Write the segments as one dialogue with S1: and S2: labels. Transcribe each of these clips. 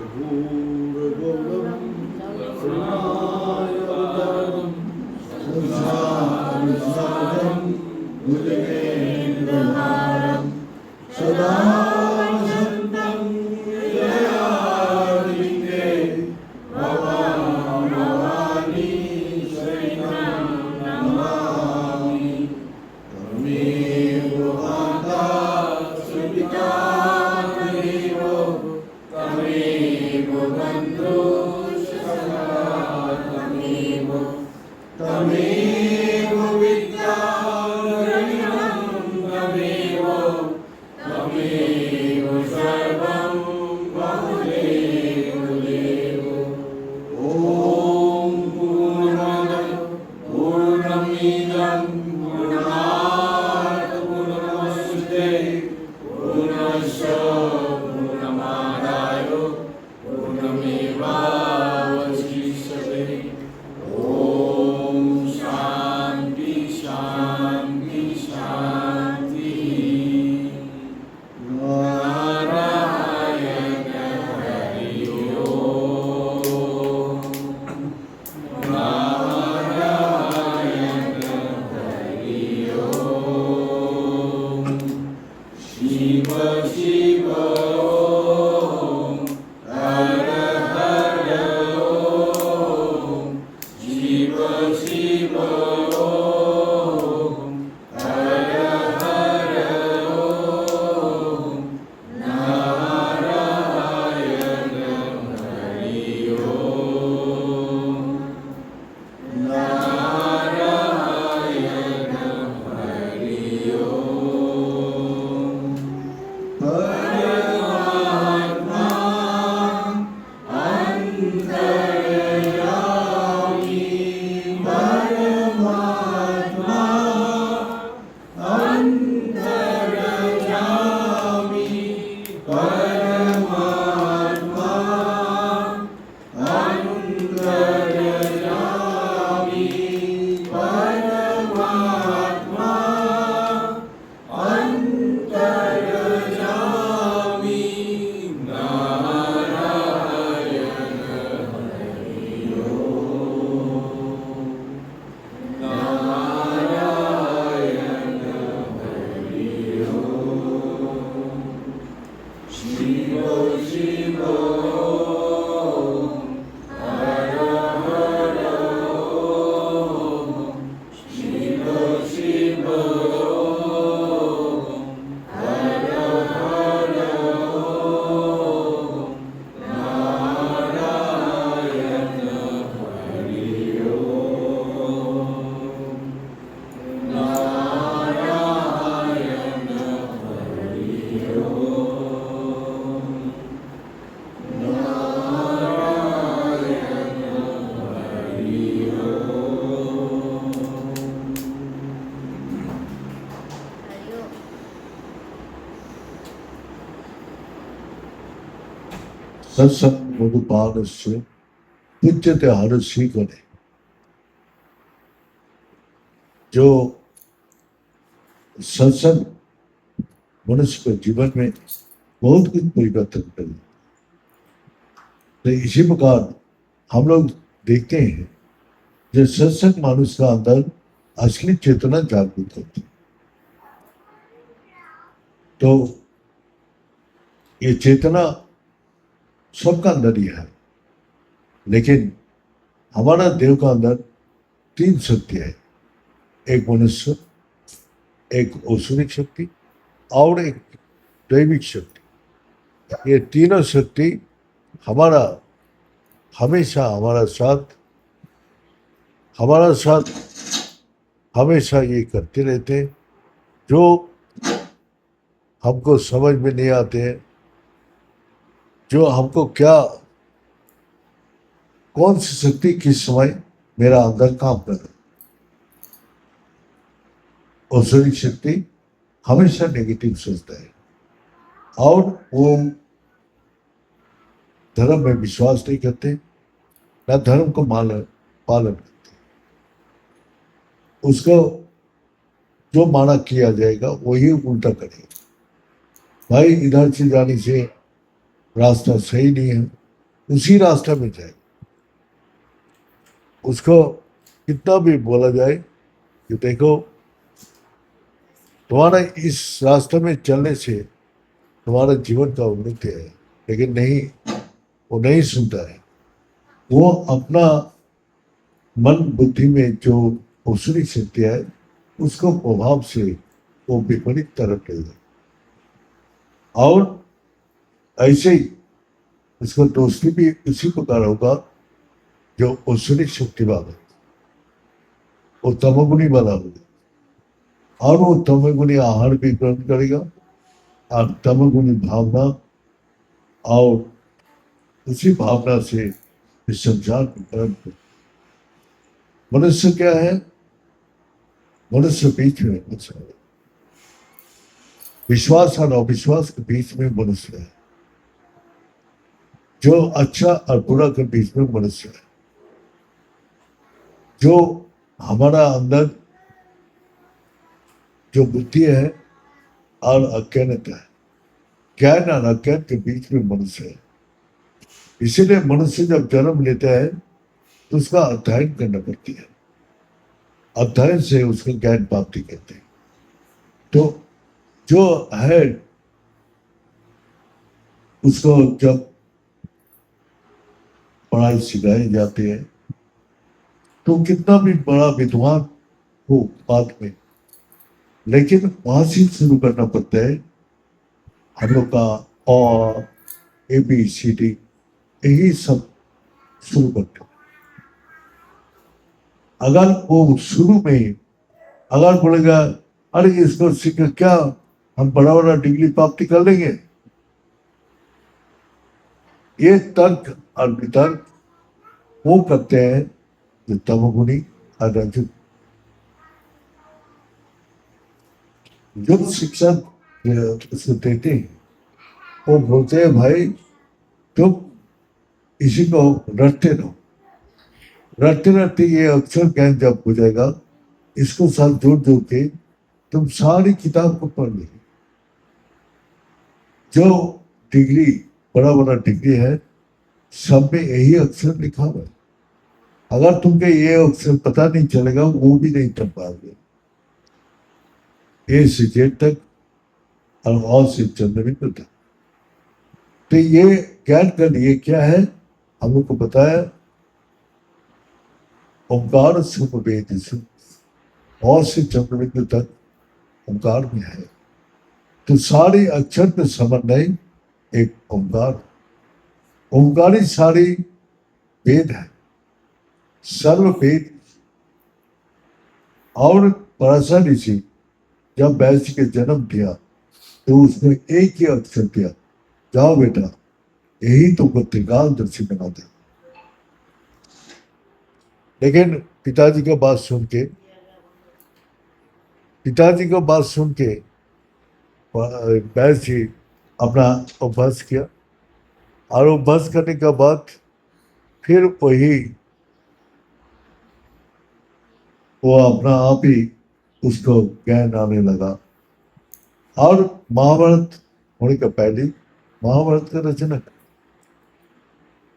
S1: कर्पूरगौरं करुणावतारं संसारसागरं भुजगेन्द्रहारं सदा वसन्तं हृदयारविन्दे भवानी शरणं नमामि। त्वमेव माता सुपिता त्वमेव बन्धुः त्वमेव त्वमेव विद्याधरणं त्वमेव त्वमेव सर्वं वसुदेव देव। ॐ पूर्णमदः पूर्णमिदं पूर्णात् पूर्णमुदच्यते पूर्णस्य पूर्णमादाय पूर्णमेवावशिष्यते। ॐ शान्ति शान्ति शान्तिः। नारायण हरि ओम् नारायण हरि ओम्। शिव शिव ओम हर हर ओम शिव शिव ओम हर हर ओम नारायण हरि ओम नारायण हरि ओम। परमात्मा अंतर्यामी परमात्मा अंतर्यामी परमात्मा अंतर्यामी परमात्मा अंतर्यामी नारायण हरि ओम नारायण हरि ओम। शिव शिव ओम हर हर ओम शिव शिव ओम हर हर ओम नारायण हरि ओम नारायण हरि ओम नारायण हरि ओम। सत्संग मधुपानस्य पूज्यते हरसि करे। जो सत्संग मनुष्य के जीवन में बहुत कुछ परिवर्तन कर देता है। तो इसी प्रकार हम लोग देखते हैं जो सत्संग मनुष्य का अंदर असली चेतना जागृत होती है। तो ये चेतना सबका अंदर ही है, लेकिन हमारा देव का अंदर तीन शक्ति है, एक मनुष्य, एक असुरिक शक्ति और एक दैविक शक्ति। ये तीनों शक्ति हमारा हमेशा हमारा साथ हमेशा ये करते रहते हैं। जो हमको समझ में नहीं आते हैं, जो हमको क्या कौन सी शक्ति किस समय मेरा अंदर काम कर रही। असुरिक शक्ति हमेशा नेगेटिव सोचता है और वो धर्म में विश्वास नहीं करते, न धर्म को पालन करते। उसको जो माना किया जाएगा वही उल्टा करेगा। भाई इधर से जाने से रास्ता सही नहीं है, उसी रास्ते में जाए। उसको कितना भी बोला जाए कि देखो तुम्हारा इस रास्ते में चलने से तुम्हारा जीवन का उन्नति है, लेकिन नहीं, वो नहीं सुनता है। वो अपना मन बुद्धि में जो उसकी शक्ति है उसको प्रभाव से वो विपरीत तरफ ले जाए, और ऐसे ही उसको दोस्ती भी उसी प्रकार होगा जो उसकी शक्ति वाला, वो तमोगुणी वाला होगा, और वो तमोगुणी आहार भी ग्रहण करेगा और तमोगुणी भावना, और उसी भावना से इस संसार को ग्रहण कर। मनुष्य क्या है? मनुष्य बीच में मनुष्य है, विश्वास और अविश्वास के बीच में मनुष्य है, जो अच्छा और बुरा के बीच में मनुष्य है, जो हमारा अंदर जो बुद्धि है और अज्ञानता है, ज्ञान और अज्ञान के बीच में मनुष्य है। इसीलिए मनुष्य जब जन्म लेता है तो उसका अध्ययन करना पड़ती है, अध्ययन से उसको ज्ञान प्राप्ति कहते हैं। तो जो है उसको जब पढ़ाई सिखाई जाती है तो कितना भी बड़ा विद्वान हो बाद में, लेकिन वहां से शुरू करना पड़ता है। हम लोग का और ABCD यही सब शुरू करते हैं। अगर वो शुरू में अगर बोलेगा अरे इसको सीख क्या हम बड़ा बड़ा डिग्री प्राप्ति कर लेंगे, ये तर्क और वितर्क वो करते हैं जो तमोगुणी और रजो। जो शिक्षक उसको देते हैं वो बोलते हैं भाई तुम इसी को रटते रहो, रटते रटते ये अक्षर ज्ञान जब हो जाएगा, इसको साथ जोड़ जोड़ के तुम सारी किताब को पढ़ लेंगे। जो डिग्री बड़ा बड़ा डिग्री है सब में यही अक्षर लिखा हुआ है। अगर तुमको ये अक्षर पता नहीं चलेगा वो भी नहीं कर पाओगे। ए से जेड तक और से चंद्रबिंदु तक। तो ये ज्ञान का लिए क्या है हम लोग को बताया, ओंकार सुपवेद और से चंद्रबिंदु तक ओंकार में है। तो सारे अक्षर के समन्वय एक ओंकार, ओंकार ही सारी वेद है, सर्व वेद। और पराशर ऋषि जब वैश्य के जन्म दिया तो उसने एक ही अक्षर दिया, जाओ बेटा यही तुमको त्रिकालदर्शी बना दे। लेकिन पिताजी का बात सुन के वैश्य अपना अभ्यास किया, और अभ्यास करने के बाद फिर वही वो अपना आप ही उसको ज्ञान आने लगा। और महाभारत होने का पहले महाभारत का रचना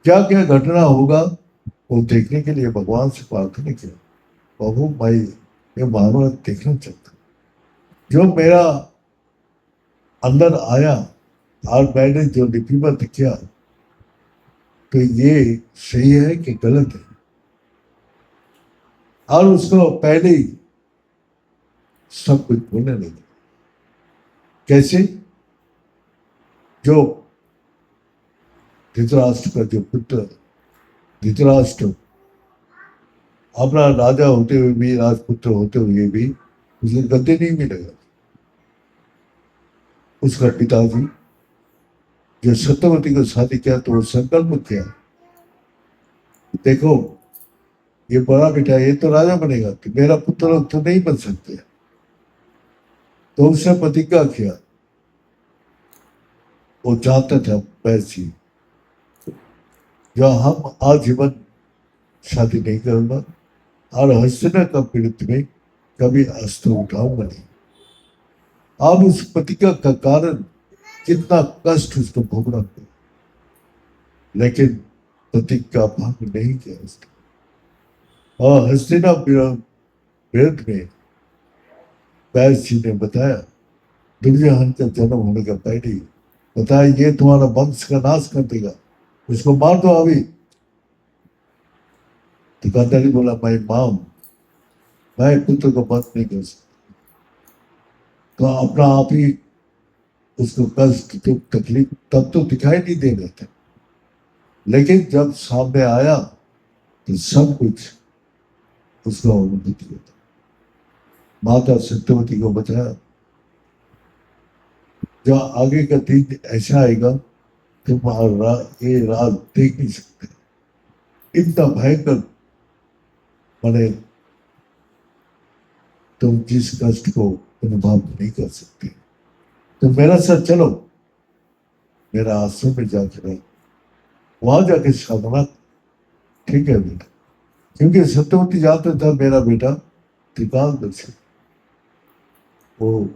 S1: क्या क्या घटना होगा वो देखने के लिए भगवान से प्रार्थना किया, प्रभु मैं ये महाभारत देखना चाहता हूँ। जो मेरा अंदर आया और मैंने जो लिपिबद्ध किया तो ये सही है कि गलत है। और उसको पहले ही सब कुछ बोलने लगे। कैसे? जो धृतराष्ट्र का जो पुत्र धृतराष्ट्र अपना राजा होते हुए भी, राजपुत्र होते हुए भी उसे गद्दे नहीं मिलेगा। उसका पिताजी जो सत्यवती को शादी किया तो वो संकल्प किया, देखो ये बड़ा बेटा ये तो राजा बनेगा, तो मेरा पुत्र तो नहीं बन सकते। तो उसने प्रतिज्ञा किया, वो चाहता था वैसी जो हम आजीवन शादी नहीं करूंगा और हस्तिना का पीड़ित में कभी अस्त्र उठाऊंगा नहीं। अब उस प्रतिज्ञा का कारण कितना कष्ट उसको भोगना पड़ा, लेकिन प्रतीक का भंग नहीं किया उसने। और हस्तिनापुर वेद में व्यास जी ने बताया, दुर्योधन का जन्म होने का पहले ही बताया, ये तुम्हारा वंश का नाश कर देगा, इसको मार दो अभी। तो गांधारी बोला, मैं मां हूं, मैं पुत्र को वध नहीं कर सकता। तो अपना आप ही उसको कष्ट दुख तकलीफ तब तो दिखाई नहीं दे रहे थे, लेकिन जब सामने आया तो सब कुछ उसका अनुभूति होता। माता सत्यवती को बताया, जो आगे का दिन ऐसा आएगा तुम ये रात देख नहीं सकते, इतना भयंकर, माने तुम जिस कष्ट को अनुभव नहीं कर सकते। तो मेरा साथ चलो, मेरा आश्रम में जाकर रहो, वहां जाके साधना। ठीक है बेटा, क्योंकि सत्यवती जाता था मेरा बेटा त्रिकालदर्शी, वो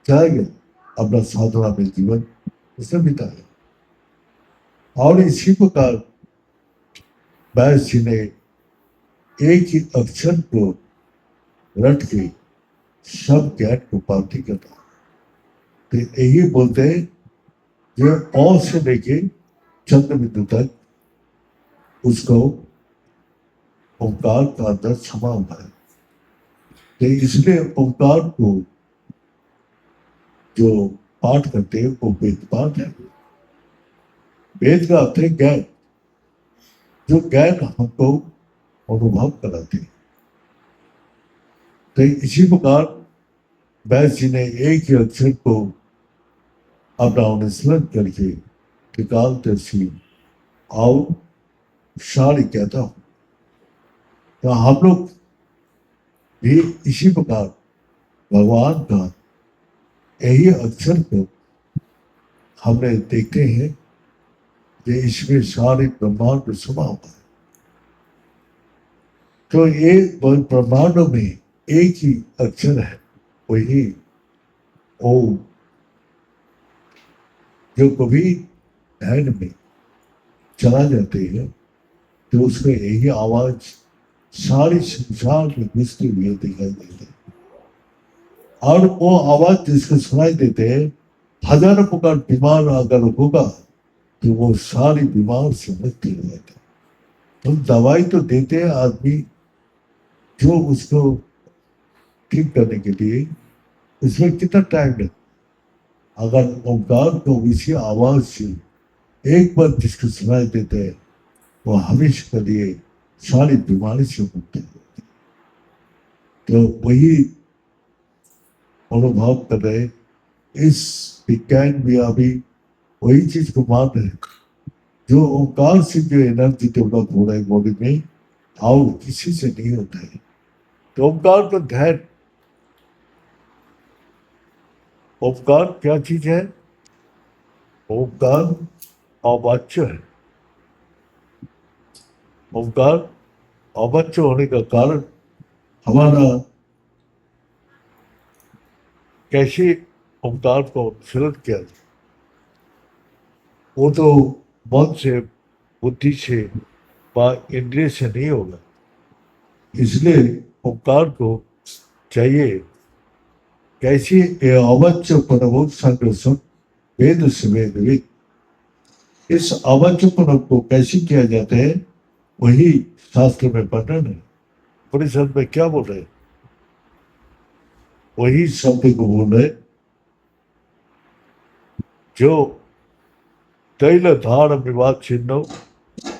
S1: चला गया अपना साधना में जीवन उसने बिताया। और इसी प्रकार व्यास जी ने एक ही अक्षर को रट के सब ज्ञान को प्राप्ति करता। तो यही बोलते हैं, जो औ से लेके चंद्र बिंदु तक उसको ओंकार का अंदर समा हुआ है। तो इसलिए ओंकार को जो पाठ करते हैं वो वेद पाठ है। वेद का अर्थ है ज्ञान, जो ज्ञान हमको अनुभव कराते हैं। तो इसी प्रकार व्यास जी ने एक ही अक्षर को अपना अनुसरण करके त्रिकालदर्शी और सारी कहता हूं। तो हम लोग भी इसी प्रकार भगवान का यही अक्षर को हमने देखते हैं कि इसमें सारे ब्रह्मांड समा हुआ है। तो ये ब्रह्मांडों में एक ही अक्षर है, वही ओम। जो कभी ध्यान में चला जाते हैं तो उसमें यही आवाज सारी संसार में घुसते हुए दिखाई देते हैं। और वो आवाज जिसको सुनाई देते हैं, हजारों प्रकार बीमार अगर होगा तो वो सारी बीमार से मुक्ति हो जाते हैं। हम दवाई तो देते हैं आदमी जो उसको ठीक करने के लिए, उसमें कितना टाइम लगता। अगर ओंकार को इसी आवाज से एक बार जिसको सुनाई देते हैं, वो हमेशा के लिए सारी बीमारी से मुक्त हो। तो वही अनुभव कर रहे, इस विज्ञान भी अभी वही चीज को मान रहे, जो ओंकार से जो एनर्जी डेवलप हो रहा है बॉडी में, और किसी से नहीं होता है। तो ओंकार का ध्यान, ओंकार क्या चीज है? ओंकार अवाच्य है। ओंकार अवाच्य होने का कारण हमारा कैसे ओंकार को अनुसरण किया जाए, वो तो मन से, बुद्धि से व इंद्रिय से नहीं होगा। इसलिए ओंकार को चाहिए कैसी अवच्य परमोद संग्रसन वेद से वेद। इस अवच्य परम को कैसे किया जाता है, वही शास्त्र में वर्णन है। परिषद में क्या बोल रहे, वही शब्द को बोल रहे, जो तैल धार विवाद चिन्ह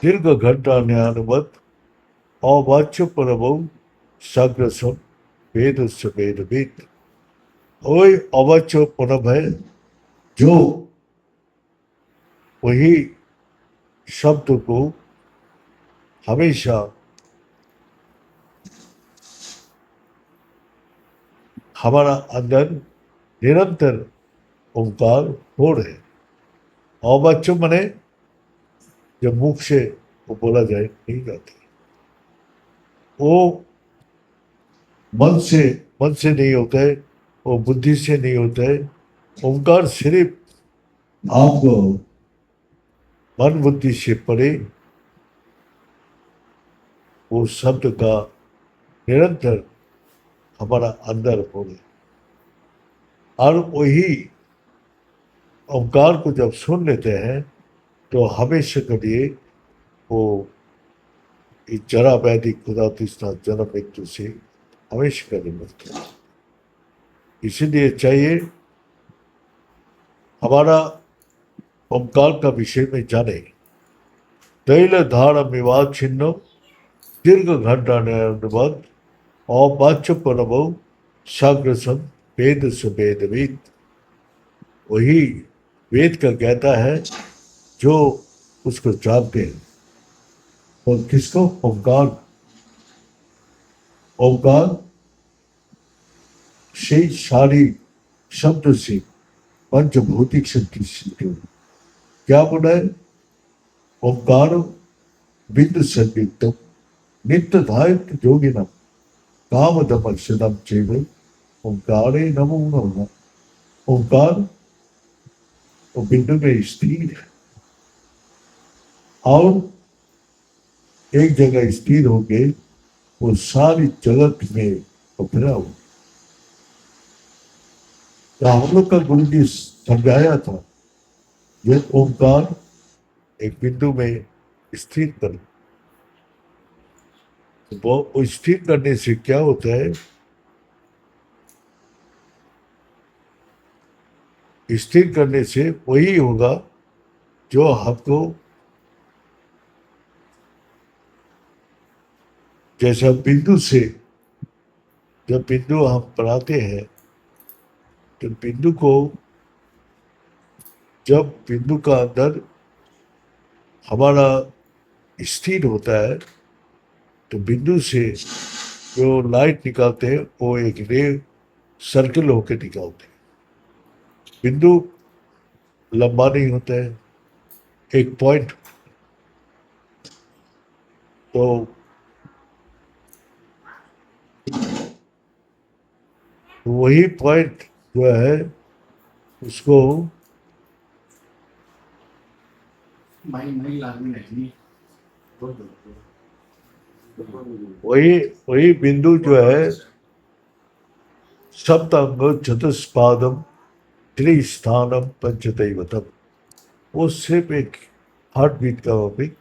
S1: दीर्घ घंटा न्यानुमत अवाच्य परमो संग्रसन वेद से वेद। वही अवाच्य परम है, जो वही शब्द को हमेशा हमारा अंदर निरंतर ओंकार हो रहे। अवाच्य मने जब मुख से वो बोला जाए नहीं जाते, वो मन से नहीं होता है, वो बुद्धि से नहीं होता है। ओंकार सिर्फ आपको मन बुद्धि से परे वो शब्द का निरंतर हमारा अंदर बोले। और वही ओंकार को जब सुन लेते हैं तो हमेशा के लिए वो इस जरा व्याधि खुदा तृष्णा जन्म मृत्यु से हमेशा के लिए मुक्त है। इसीलिए चाहिए हमारा ओंकार का विषय में जाने। तैल धार विवाद छिन्न दीर्घ घंटा निरंतर और वाच्य परभव साग्रसम वेद से वेदविद। वही वेद का कहता है जो उसको जानते हैं। और किसको? ओंकार। ओंकार से सारी शब्द से पंचभौतिक शक्ति सिद्धि। क्या बोला है? ओंकार बिंदु संयुक्तम नित्य धायित जोगिनम काम दमर्शनम चेव ओंकारे नमो नमः। ओंकार वो बिंदु में स्थिर है और एक जगह स्थिर होके वो सारी जगत में उभरा हुआ। तो हम लोग का गुरु जी समझाया था ये ओंकार एक बिंदु में स्थिर कर। वो स्थिर करने से क्या होता है? स्थिर करने से वही होगा जो हमको, जैसा बिंदु से जब बिंदु हम बनाते हैं तो बिंदु को, जब बिंदु का अंदर हमारा स्थिर होता है तो बिंदु से जो लाइट निकालते हैं वो एक रे सर्कल होकर निकालते हैं। बिंदु लंबा नहीं होता है, एक पॉइंट। तो वही पॉइंट जो है उसको वही बिंदु जो है सप्तांग चतुष्पादम त्रिस्थानम पंचदैवतम। वो सिर्फ एक हार्ट बीट का भी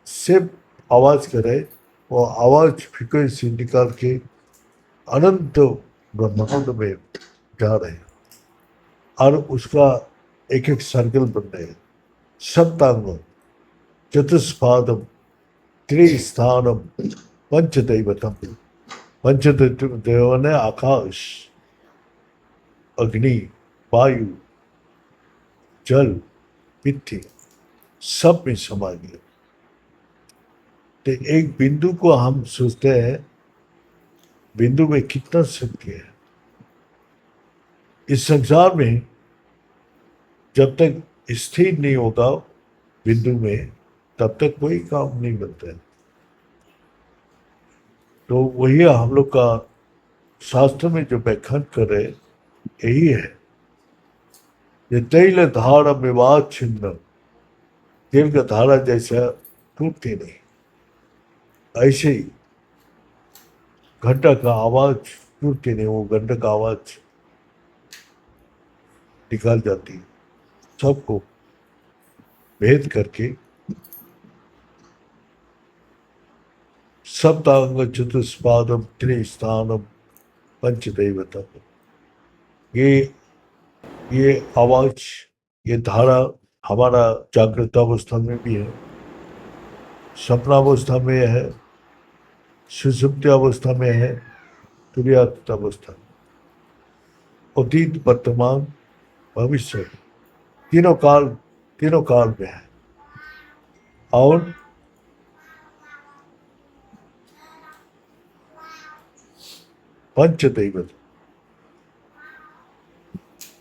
S1: सिर्फ आवाज करे, वो आवाज फ्रिक्वेंसी निकाल के अनंत ब्रह्मांड में जा रहे हैं और उसका एक एक सर्कल बन रहे हैं। सप्तांग चतुष्पादम त्रिस्थानम पंचदैवतम। पंचदेव ने आकाश, अग्नि, वायु, जल, पृथ्वी सब में समा गया। तो एक बिंदु को हम सोचते हैं बिंदु में कितना शक्ति है। इस संसार में जब तक स्थिर नहीं होगा बिंदु में तब तक कोई काम नहीं बनता है। तो वही हम लोग का शास्त्र में जो व्याख्यान कर रहे यही है। ये तैल धारा विवाद छिन्न, तेल का धारा जैसा टूटती नहीं, ऐसे ही घंटा का आवाज टूटती नहीं, वो घंटा का आवाज निकाल जाती है सबको भेद करके। सप्तांग चतुष्पादम त्रिस्थानम पंचदैवतम। ये आवाज, ये धारा हमारा जागृत अवस्था में भी है, सपनावस्था में है, सुषुप्ति अवस्था में है, तुर्यात अवस्था में, अतीत, वर्तमान, भविष्य, तीनों काल में है। और पंचदैवत,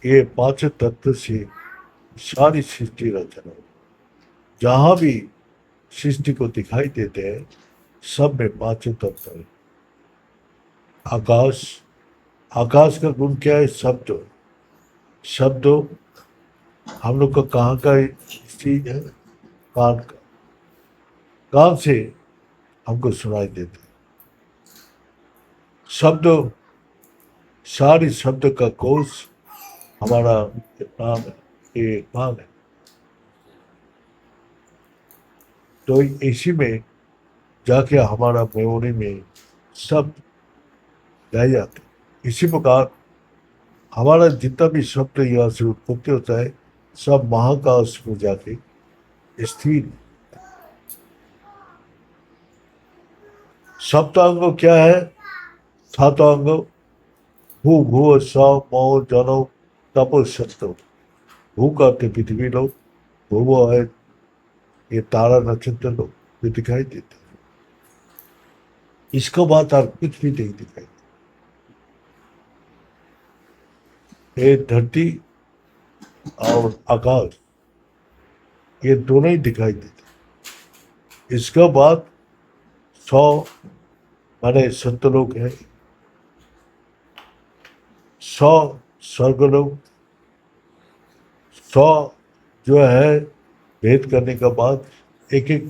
S1: ये पांच तत्व से सारी सृष्टि रचना। जहां भी सृष्टि को दिखाई देते हैं सब में पांचों तत्व है। आकाश, आकाश का गुण क्या है? शब्द। शब्द हम लोग का कहाँ का चीज है? कान का। कान से हमको सुनाई देते हैं। शब्द, सारी शब्द का कोश हमारा नाम है, ये नाम है। तो इसी में जाके हमारा मेमोरी में सब रह जाते हैं। इसी प्रकार हमारा जितना भी शब्द यहाँ से उत्पत्ति होता है सब महाकाश में जाके स्थिर। सप्तांग क्या है? सातांग भू भू स मो जनो तपो सत्तो। भू का अर्थ पृथ्वी लोग, भू है ये तारा नक्षत्र लोग ये दिखाई देते हैं। इसके बाद और कुछ भी नहीं दिखाई देता। ये धरती और आकाश ये दोनों ही दिखाई देते। इसके बाद 100 माने सत्यलोक है, 100 स्वर्गलोक, 100 जो है भेद करने का बाद एक एक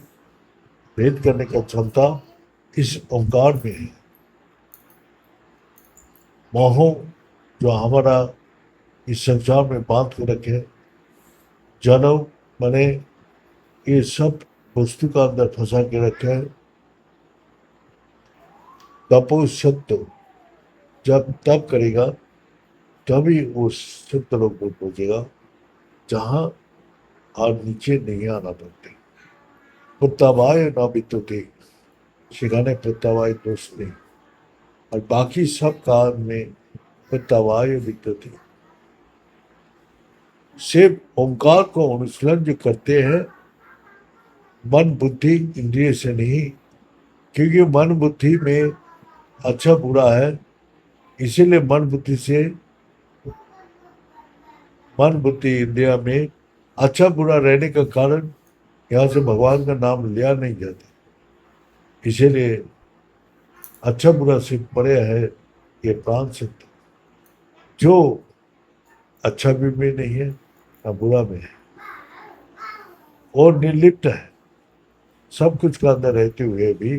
S1: भेद करने का क्षमता इस ओंकार में है। मोह जो हमारा इस संसार में बांध के रखे, जन्म माने ये सब वस्तु का अंदर फंसा के रखे है। तपो सत्य, जब तप करेगा तभी वो सत्य लोग को पहुंचेगा जहां और नीचे नहीं आना पड़ते। प्रत्यावाय ना विद्युते, सेखाने प्रत्यावाय दोष नहीं, और बाकी सब काम में प्रत्यावाय विद्युते। सिर्फ ओंकार को अनुशीलन जो करते हैं मन बुद्धि इंद्रिय से नहीं, क्योंकि मन बुद्धि में अच्छा बुरा है, इसीलिए मन बुद्धि से, मन बुद्धि इंद्रिया में अच्छा बुरा रहने का कारण यहाँ से भगवान का नाम लिया नहीं जाता। इसीलिए अच्छा बुरा से परे है ये प्राण सत्य, जो अच्छा भी में नहीं है ना बुरा में है, और निर्लिप्त है। सब कुछ का अंदर रहते हुए भी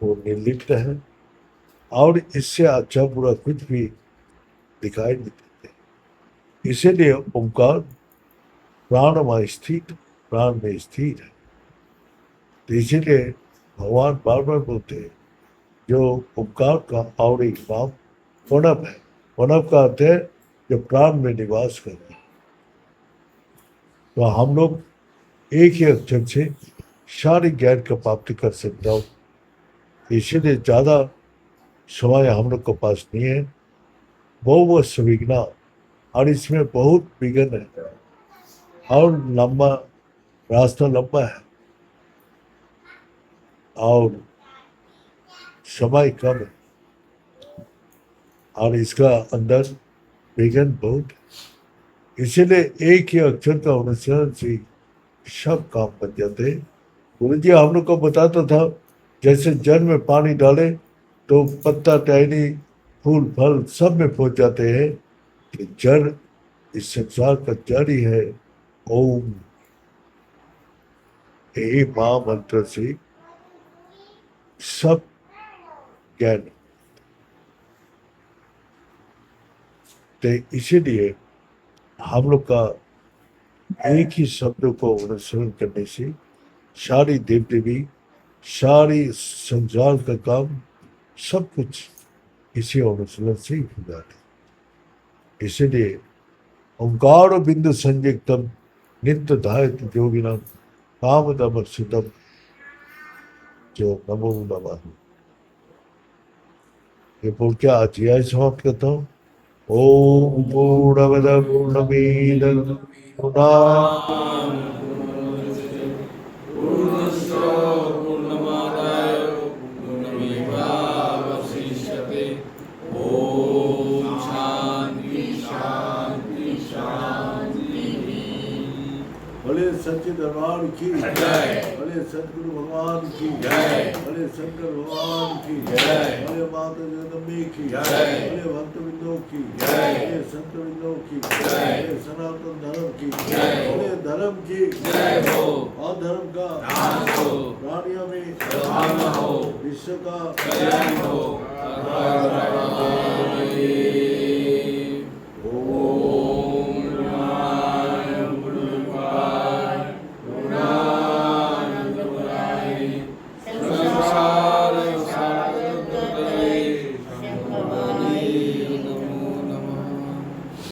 S1: वो निर्लिप्त है, और इससे अच्छा बुरा कुछ भी दिखाई नहीं देते। इसीलिए ओंकार प्राण में स्थित, प्राण में स्थिर है। तो इसीलिए भगवान बार बार बोलते हैं जो ओंकार का और एक नाम प्रणव है। प्रणव का अर्थ है जो प्राण में निवास करे। तो हम लोग एक ही अक्षर से सारी ज्ञान का प्राप्ति कर सकता हो, इसीलिए ज़्यादा समय हम लोग के पास नहीं है। वो सविघ्ना, और इसमें बहुत विघ्न है और लंबा रास्ता लंबा है और समय कम है, और इसका अंदर विघ्न बहुत है। इसीलिए एक ही अक्षर का अनुसरण से सब काम बन जाते हैं। गुरु जी हम लोग को बताता था जैसे जल में पानी डाले तो पत्ता टहनी फूल फल सब में पहुंच जाते हैं, कि जड़ इस संसार का जड़ ही है ओम। यही महामंत्र से सब ज्ञान। तो इसीलिए हम लोग का एक ही शब्द को अनुसरण करने से सारी देव देवी, सारी संसार का काम सब कुछ इसी अनुसरण से ही हो जाते। इसीलिए ओंकार बिंदु संयुक्तम नित्य धायत योगिनम कामदम सिद्धम जो नमो नमः। ये बोल के आज यह समाप्त करता हूँ। ओम पूर्णमद पूर्णमीदं पूर्णात् भले सच्चे दरबार की, भले सदगुरु भगवान की
S2: जय।
S1: बोले शंकर भगवान की
S2: जय।
S1: बोले माता जगदम्बे की
S2: जय।
S1: बोले भक्त बिंदु की
S2: जय।
S1: बोले संत बिंदु की
S2: जय।
S1: बोले सनातन धर्म की
S2: जय हो।
S1: बोले धर्म की
S2: जय हो।
S1: और धर्म का
S2: नाश हो।
S1: प्राणियों में
S2: सद्भावना हो।
S1: विश्व का
S2: कल्याण हो।